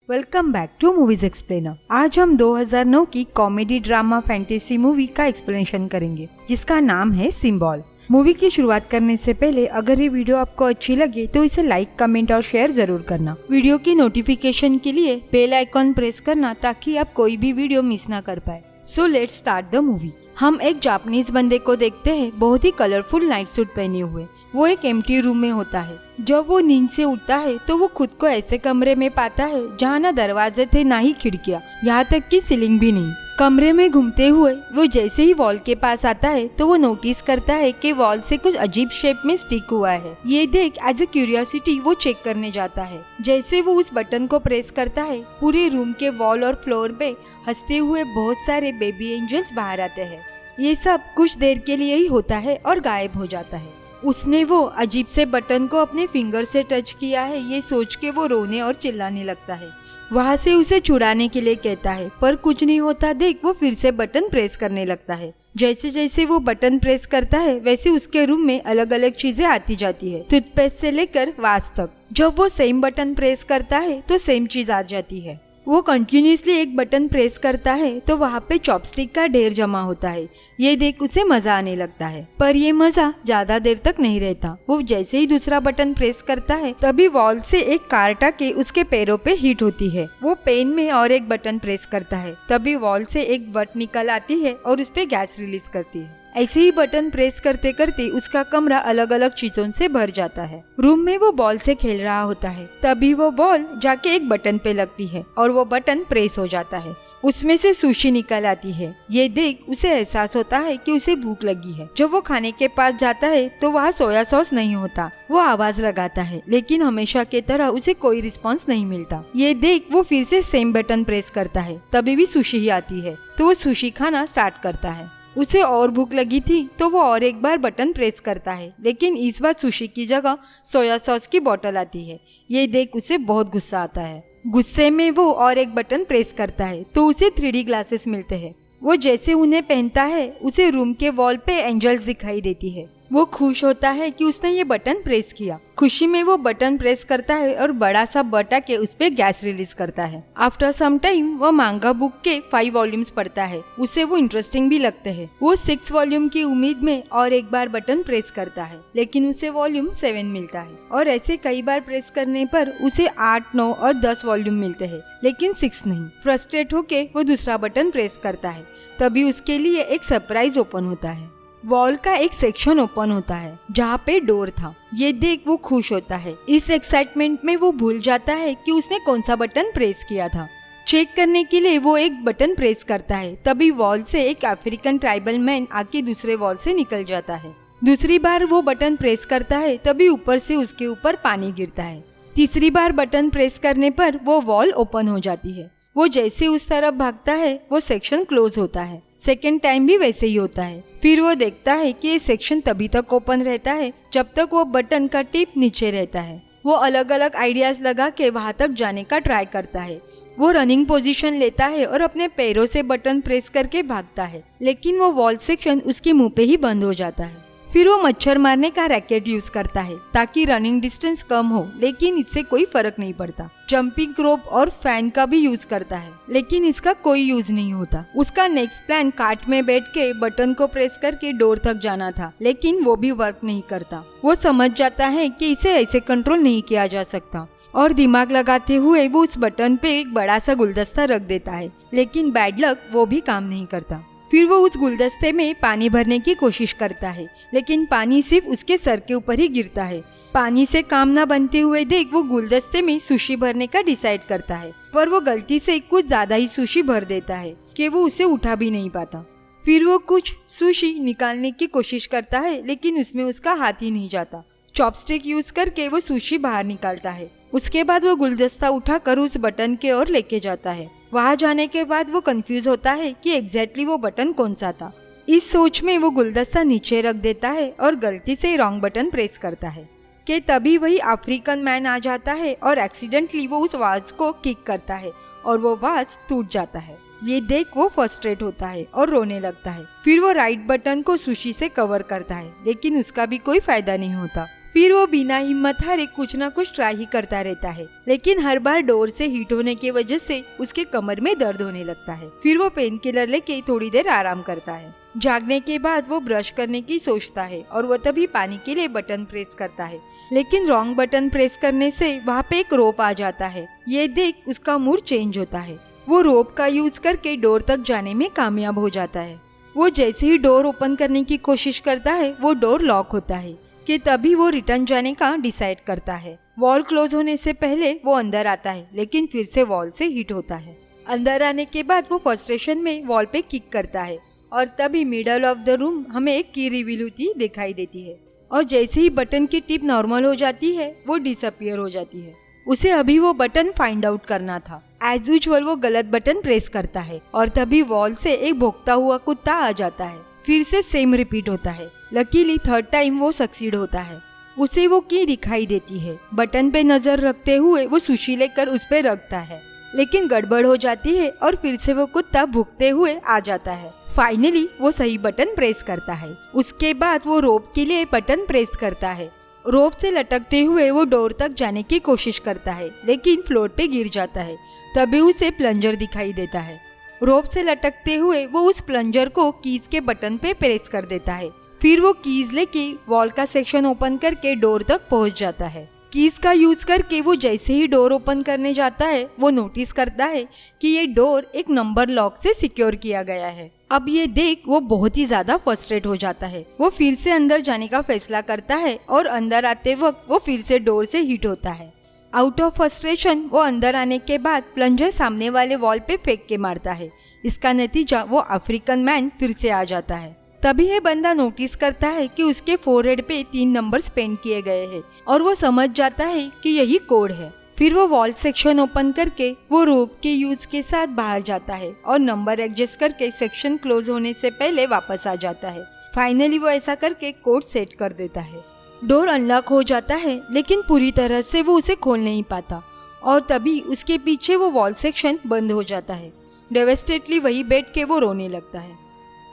Welcome back to movies explainer. आज हम 2009 की कॉमेडी ड्रामा फैंटेसी मूवी का एक्सप्लेनेशन करेंगे जिसका नाम है सिंबल। मूवी की शुरुआत करने से पहले अगर ये वीडियो आपको अच्छी लगे तो इसे लाइक, कमेंट और शेयर जरूर करना। वीडियो की नोटिफिकेशन के लिए बेल आइकॉन प्रेस करना ताकि आप कोई भी वीडियो मिस ना कर पाए। So let's start the movie. हम एक जापानीज बंदे को देखते हैं, बहुत ही कलरफुल नाइट सूट पहने हुए। वो एक एम्प्टी रूम में होता है। जब वो नींद से उठता है तो वो खुद को ऐसे कमरे में पाता है जहाँ ना दरवाजे थे ना ही खिड़कियाँ, यहाँ तक कि सीलिंग भी नहीं। कमरे में घूमते हुए वो जैसे ही वॉल के पास आता है तो वो नोटिस करता है कि वॉल से कुछ अजीब शेप में स्टिक हुआ है। ये देख एज ए क्यूरियोसिटी वो चेक करने जाता है। जैसे वो उस बटन को प्रेस करता है, पूरे रूम के वॉल और फ्लोर पे हंसते हुए बहुत सारे बेबी एंजल्स बाहर आते हैं। ये सब कुछ देर के लिए ही होता है और गायब हो जाता है। उसने वो अजीब से बटन को अपने फिंगर से टच किया है, ये सोच के वो रोने और चिल्लाने लगता है। वहाँ से उसे छुड़ाने के लिए कहता है, पर कुछ नहीं होता देख वो फिर से बटन प्रेस करने लगता है। जैसे जैसे वो बटन प्रेस करता है वैसे उसके रूम में अलग अलग चीजें आती जाती है, टूथपेस्ट से लेकर वास तक। जब वो सेम बटन प्रेस करता है तो सेम चीज आ जाती है। वो कंटिन्यूसली एक बटन प्रेस करता है तो वहाँ पे चॉपस्टिक का ढेर जमा होता है। ये देख उसे मजा आने लगता है, पर ये मजा ज्यादा देर तक नहीं रहता। वो जैसे ही दूसरा बटन प्रेस करता है तभी वॉल से एक कार्टा के उसके पैरों पे हिट होती है। वो पेन में और एक बटन प्रेस करता है, तभी वॉल से एक बट निकल आती है और उस पे गैस रिलीज करती है। ऐसे ही बटन प्रेस करते करते उसका कमरा अलग अलग चीजों से भर जाता है। रूम में वो बॉल से खेल रहा होता है, तभी वो बॉल जाके एक बटन पे लगती है और वो बटन प्रेस हो जाता है। उसमें से सुशी निकल आती है। ये देख उसे एहसास होता है कि उसे भूख लगी है। जब वो खाने के पास जाता है तो वहाँ सोया सॉस नहीं होता। वो आवाज लगाता है लेकिन हमेशा की तरह उसे कोई रिस्पॉन्स नहीं मिलता। ये देख वो फिर से सेम बटन प्रेस करता है, तभी भी सुशी ही आती है तो वो सुशी खाना स्टार्ट करता है। उसे और भूख लगी थी तो वो और एक बार बटन प्रेस करता है, लेकिन इस बार सुशी की जगह सोया सॉस की बोतल आती है। ये देख उसे बहुत गुस्सा आता है। गुस्से में वो और एक बटन प्रेस करता है तो उसे 3D ग्लासेस मिलते हैं। वो जैसे उन्हें पहनता है उसे रूम के वॉल पे एंजल्स दिखाई देती है। वो खुश होता है कि उसने ये बटन प्रेस किया। खुशी में वो बटन प्रेस करता है और बड़ा सा बटा के उस पे गैस रिलीज करता है। आफ्टर सम टाइम वो मांगा बुक के 5 वॉल्यूम्स पढ़ता है। उसे वो इंटरेस्टिंग भी लगते हैं। वो 6 वॉल्यूम की उम्मीद में और एक बार बटन प्रेस करता है, लेकिन उसे वॉल्यूम 7 मिलता है और ऐसे कई बार प्रेस करने पर उसे 8, 9 और 10 वॉल्यूम मिलते हैं, लेकिन 6 नहीं। फ्रस्ट्रेट होके वो दूसरा बटन प्रेस करता है, तभी उसके लिए एक सरप्राइज ओपन होता है। वॉल का एक सेक्शन ओपन होता है जहाँ पे डोर था। ये देख वो खुश होता है। इस एक्साइटमेंट में वो भूल जाता है कि उसने कौन सा बटन प्रेस किया था। चेक करने के लिए वो एक बटन प्रेस करता है, तभी वॉल से एक अफ्रीकन ट्राइबल मैन आके दूसरे वॉल से निकल जाता है। दूसरी बार वो बटन प्रेस करता है तभी ऊपर से उसके ऊपर पानी गिरता है। तीसरी बार बटन प्रेस करने पर वो वॉल ओपन हो जाती है। वो जैसे उस तरफ भागता है वो सेक्शन क्लोज होता है। सेकेंड टाइम भी वैसे ही होता है। फिर वो देखता है कि ये सेक्शन तभी तक ओपन रहता है जब तक वो बटन का टिप नीचे रहता है। वो अलग अलग आइडियाज लगा के वहाँ तक जाने का ट्राई करता है। वो रनिंग पोजीशन लेता है और अपने पैरों से बटन प्रेस करके भागता है, लेकिन वो वॉल सेक्शन उसके मुंह पे ही बंद हो जाता है। फिर वो मच्छर मारने का रैकेट यूज करता है ताकि रनिंग डिस्टेंस कम हो, लेकिन इससे कोई फर्क नहीं पड़ता। जंपिंग रोप और फैन का भी यूज करता है, लेकिन इसका कोई यूज नहीं होता। उसका नेक्स्ट प्लान कार्ट में बैठ के बटन को प्रेस करके डोर तक जाना था, लेकिन वो भी वर्क नहीं करता। वो समझ जाता है कि इसे ऐसे कंट्रोल नहीं किया जा सकता और दिमाग लगाते हुए वो उस बटन पे एक बड़ा सा गुलदस्ता रख देता है, लेकिन बैड लक वो भी काम नहीं करता। फिर वो उस गुलदस्ते में पानी भरने की कोशिश करता है, लेकिन पानी सिर्फ उसके सर के ऊपर ही गिरता है। पानी से काम ना बनते हुए देख वो गुलदस्ते में सुशी भरने का डिसाइड करता है, पर वो गलती से कुछ ज्यादा ही सुशी भर देता है कि वो उसे उठा भी नहीं पाता। फिर वो कुछ सुशी निकालने की कोशिश करता है, लेकिन उसमें उसका हाथ ही नहीं जाता। चॉपस्टिक यूज करके वो सुशी बाहर निकालता है। उसके बाद वो गुलदस्ता उठाकर उस बटन के ओर लेके जाता है। वहाँ जाने के बाद वो कंफ्यूज होता है कि एग्जैक्टली वो बटन कौन सा था। इस सोच में वो गुलदस्ता नीचे रख देता है और गलती से रॉन्ग बटन प्रेस करता है कि तभी वही अफ्रीकन मैन आ जाता है और एक्सीडेंटली वो उस वाज को किक करता है और वो वाज टूट जाता है। ये देख वो फ्रस्ट्रेट होता है और रोने लगता है। फिर वो राइट बटन को सुशी से कवर करता है, लेकिन उसका भी कोई फायदा नहीं होता। फिर वो बिना हिम्मत हारे कुछ ना कुछ ट्राई ही करता रहता है, लेकिन हर बार डोर से हिट होने की वजह से उसके कमर में दर्द होने लगता है। फिर वो पेन किलर लेके थोड़ी देर आराम करता है। जागने के बाद वो ब्रश करने की सोचता है और वो तभी पानी के लिए बटन प्रेस करता है, लेकिन रॉन्ग बटन प्रेस करने से वहाँ पे एक रोप आ जाता है। ये देख उसका मूड चेंज होता है। वो रोप का यूज करके डोर तक जाने में कामयाब हो जाता है। वो जैसे ही डोर ओपन करने की कोशिश करता है वो डोर लॉक होता है कि तभी वो रिटर्न जाने का डिसाइड करता है। वॉल क्लोज होने से पहले वो अंदर आता है, लेकिन फिर से वॉल से हिट होता है। अंदर आने के बाद वो फ्रस्ट्रेशन में वॉल पे किक करता है और तभी मिडल ऑफ द रूम हमें एक की रिवील होती दिखाई देती है और जैसे ही बटन की टिप नॉर्मल हो जाती है वो डिसअपियर हो जाती है। उसे अभी वो बटन फाइंड आउट करना था। एज यूजुअल वो गलत बटन प्रेस करता है और तभी वॉल से एक भौंकता हुआ कुत्ता आ जाता है। फिर से सेम रिपीट होता है। लकीली थर्ड टाइम वो सक्सीड होता है। उसे वो की दिखाई देती है। बटन पे नजर रखते हुए वो सुशी लेकर उस पे रखता है, लेकिन गड़बड़ हो जाती है और फिर से वो कुत्ता भुगते हुए आ जाता है। फाइनली वो सही बटन प्रेस करता है। उसके बाद वो रोप के लिए बटन प्रेस करता है। रोप से लटकते हुए वो डोर तक जाने की कोशिश करता है, लेकिन फ्लोर पे गिर जाता है। तभी उसे प्लंजर दिखाई देता है। रोप से लटकते हुए वो उस प्लंजर को कीज के बटन पे प्रेस कर देता है। फिर वो कीज लेके वॉल का सेक्शन ओपन करके डोर तक पहुंच जाता है। कीज का यूज करके वो जैसे ही डोर ओपन करने जाता है वो नोटिस करता है कि ये डोर एक नंबर लॉक से सिक्योर किया गया है। अब ये देख वो बहुत ही ज्यादा फ्रस्ट्रेट हो जाता है। वो फिर से अंदर जाने का फैसला करता है और अंदर आते वक्त वो फिर से डोर से हिट होता है। आउट ऑफ फ्रस्ट्रेशन वो अंदर आने के बाद प्लंजर सामने वाले वॉल पे फेंक के मारता है। इसका नतीजा वो अफ्रीकन मैन फिर से आ जाता है। तभी ये बंदा नोटिस करता है कि उसके फोरहेड पे 3 नंबर्स पेंट किए गए हैं और वो समझ जाता है कि यही कोड है। फिर वो वॉल सेक्शन ओपन करके वो रोप के यूज के साथ बाहर जाता है और नंबर एडजस्ट करके सेक्शन क्लोज होने से पहले वापस आ जाता है। फाइनली वो ऐसा करके कोड सेट कर देता है। डोर अनलॉक हो जाता है, लेकिन पूरी तरह से वो उसे खोल नहीं पाता और तभी उसके पीछे वो वॉल सेक्शन बंद हो जाता है। डेवेस्टेटली वही बैठ के वो रोने लगता है।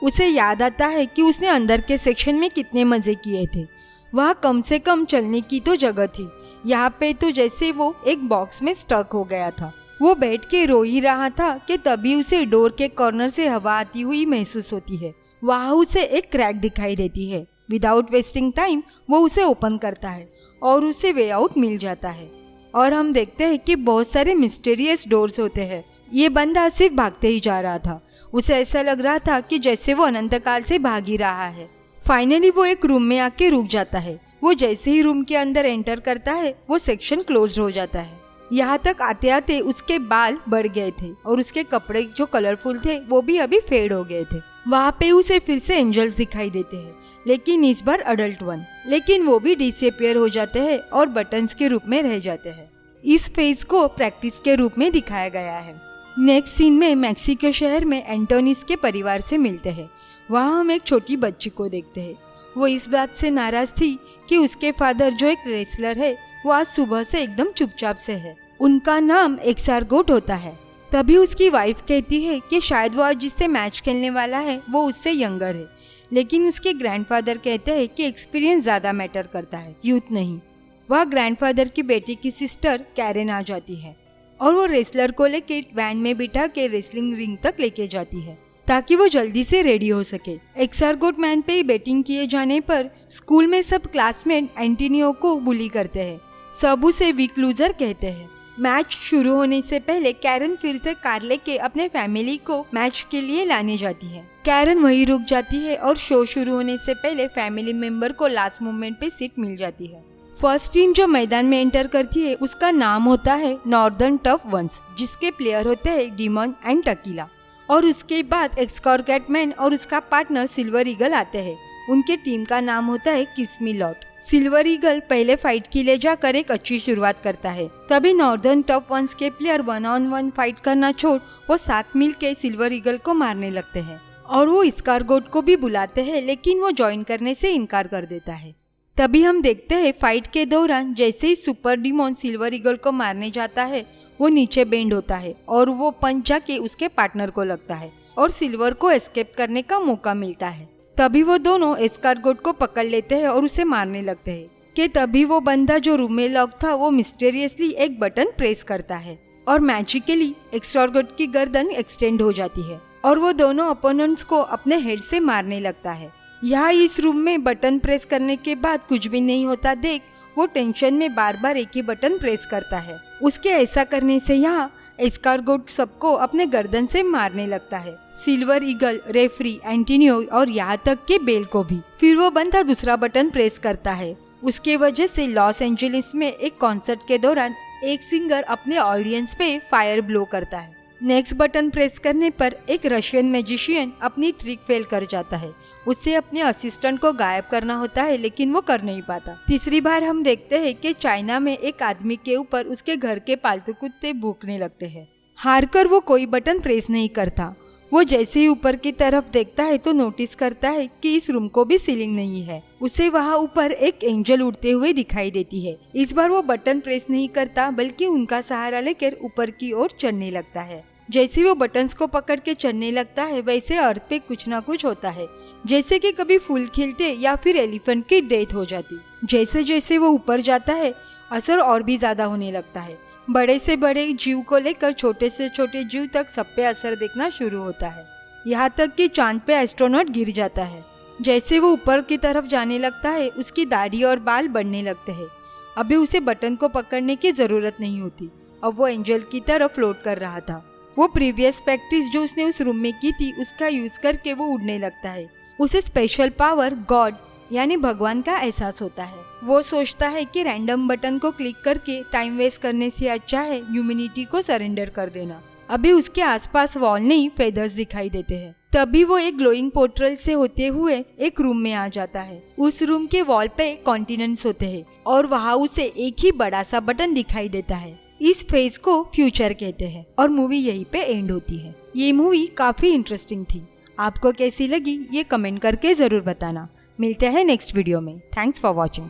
उसे याद आता है कि उसने अंदर के सेक्शन में कितने मजे किए थे। वहाँ कम से कम चलने की तो जगह थी, यहाँ पे तो जैसे वो एक बॉक्स में स्टक हो गया था। वो बैठ के रो ही रहा था कि तभी उसे डोर के कॉर्नर से हवा आती हुई महसूस होती है। वहाँ उसे एक क्रैक दिखाई देती है। विदाउट वेस्टिंग टाइम वो उसे ओपन करता है और उसे वे आउट मिल जाता है। और हम देखते हैं कि बहुत सारे मिस्टीरियस डोर्स होते हैं। ये बंदा सिर्फ भागते ही जा रहा था। उसे ऐसा लग रहा था कि जैसे वो अनंत काल से भाग ही रहा है। फाइनली वो एक रूम में आके रुक जाता है। वो जैसे ही रूम के अंदर एंटर करता है वो सेक्शन क्लोज हो जाता है। यहाँ तक आते आते उसके बाल बढ़ गए थे और उसके कपड़े जो कलरफुल थे वो भी अभी फेड हो गए थे। वहाँ पे उसे फिर से एंजल्स दिखाई देते हैं, लेकिन इस बार अडल्ट वन। लेकिन वो भी डिसअपियर हो जाते हैं और बटन्स के रूप में रह जाते हैं। इस फेज को प्रैक्टिस के रूप में दिखाया गया है। नेक्स्ट सीन में मैक्सिको शहर में एंटोनिस के परिवार से मिलते हैं। वहाँ हम एक छोटी बच्ची को देखते हैं। वो इस बात से नाराज थी कि उसके फादर जो एक रेसलर है वो आज सुबह से एकदम चुपचाप से है। उनका नाम एक्सारगोट होता है। तभी उसकी वाइफ कहती है कि शायद वो आज जिससे मैच खेलने वाला है वो उससे यंगर है, लेकिन उसके ग्रैंडफादर कहते हैं कि एक्सपीरियंस ज्यादा मैटर करता है, यूथ नहीं। वह ग्रैंडफादर की बेटी की सिस्टर कैरेन आ जाती है और वो रेसलर को लेके वैन में बिठा के रेसलिंग रिंग तक लेके जाती है ताकि वो जल्दी से रेडी हो सके। एक्सारगोट मैन पे बैटिंग किए जाने पर स्कूल में सब क्लासमेट एंटोनियो को बुली करते हैं। सब उसे वीक लूजर कहते हैं। मैच शुरू होने से पहले कैरन फिर से कार लेके अपने फैमिली को मैच के लिए लाने जाती है। कैरन वहीं रुक जाती है और शो शुरू होने से पहले फैमिली मेंबर को लास्ट मोमेंट पे सीट मिल जाती है। फर्स्ट टीम जो मैदान में एंटर करती है उसका नाम होता है नॉर्दर्न टफ वंस, जिसके प्लेयर होते हैं डिमन एंड टकीला। और उसके बाद एक्सकॉर्गेट मैन और उसका पार्टनर सिल्वर ईगल आते हैं। उनके टीम का नाम होता है किस मी लॉट। सिल्वर ईगल पहले फाइट के लिए जाकर एक अच्छी शुरुआत करता है। तभी नॉर्दर्न टफ वंस के प्लेयर 1-on-1 फाइट करना छोड़ वो साथ मिलके सिल्वर ईगल को मारने लगते हैं और वो एक्सारगोट को भी बुलाते हैं, लेकिन वो ज्वाइन करने से इनकार कर देता है। तभी हम देखते हैं फाइट के दौरान जैसे ही सुपर डिमोन सिल्वर ईगल को मारने जाता है वो नीचे बेंड होता है और वो पंच जाके उसके पार्टनर को लगता है और सिल्वर को एस्केप करने का मौका मिलता है। तभी वो दोनों एक्सारगोट को पकड़ लेते हैं और उसे मारने लगते हैं। कि तभी वो बंदा जो रूम में लॉक था वो मिस्टीरियसली एक बटन प्रेस करता है और मैजिकली एक्सटॉर्गोट की गर्दन एक्सटेंड हो जाती है और वो दोनों अपोनेंट्स को अपने हेड से मारने लगता है। यहाँ इस रूम में बटन प्रेस करने के बाद कुछ भी नहीं होता देख वो टेंशन में बार बार एक ही बटन प्रेस करता है। उसके ऐसा करने से यहाँ एस्कार्गोट सबको अपने गर्दन से मारने लगता है, सिल्वर ईगल, रेफरी, एंटोनियो और यहाँ तक कि बेल को भी। फिर वो बंदा दूसरा बटन प्रेस करता है। उसके वजह से लॉस एंजलिस में एक कॉन्सर्ट के दौरान एक सिंगर अपने ऑडियंस पे फायर ब्लो करता है। नेक्स्ट बटन प्रेस करने पर एक रशियन मैजिशियन अपनी ट्रिक फेल कर जाता है। उससे अपने असिस्टेंट को गायब करना होता है लेकिन वो कर नहीं पाता। तीसरी बार हम देखते हैं कि चाइना में एक आदमी के ऊपर उसके घर के पालतू कुत्ते भूखने लगते हैं। हारकर वो कोई बटन प्रेस नहीं करता। वो जैसे ही ऊपर की तरफ देखता है तो नोटिस करता है कि इस रूम को भी सीलिंग नहीं है। उसे वहाँ ऊपर एक एंजल उड़ते हुए दिखाई देती है। इस बार वो बटन प्रेस नहीं करता बल्कि उनका सहारा लेकर ऊपर की ओर चढ़ने लगता है। जैसे वो बटन्स को पकड़ के चढ़ने लगता है वैसे अर्थ पे कुछ ना कुछ होता है, जैसे कि कभी फूल खिलते या फिर एलिफेंट की डेथ हो जाती। जैसे जैसे वो ऊपर जाता है असर और भी ज्यादा होने लगता है। बड़े से बड़े जीव को लेकर छोटे से छोटे जीव तक सब पे असर देखना शुरू होता है। यहाँ तक कि चांद पे एस्ट्रोनॉट गिर जाता है। जैसे वो ऊपर की तरफ जाने लगता है उसकी दाढ़ी और बाल बढ़ने लगते हैं। अभी उसे बटन को पकड़ने की जरूरत नहीं होती। अब वो एंजल की तरफ फ्लोट कर रहा था। वो प्रीवियस प्रैक्टिस जो उसने उस रूम में की थी उसका यूज करके वो उड़ने लगता है। उसे स्पेशल पावर गॉड यानी भगवान का एहसास होता है। वो सोचता है कि रैंडम बटन को क्लिक करके टाइम वेस्ट करने से अच्छा है ह्यूमैनिटी को सरेंडर कर देना। अभी उसके आसपास वॉल नहीं फेदर्स दिखाई देते हैं। तभी वो एक ग्लोइंग पोर्टल से होते हुए एक रूम में आ जाता है। उस रूम के वॉल पे कॉन्टिनेंट्स होते हैं और वहाँ उसे एक ही बड़ा सा बटन दिखाई देता है। इस फेज को फ्यूचर कहते हैं और मूवी यहीं पे एंड होती है। ये मूवी काफी इंटरेस्टिंग थी। आपको कैसी लगी ये कमेंट करके जरूर बताना। मिलते हैं नेक्स्ट वीडियो में। Thanks for watching.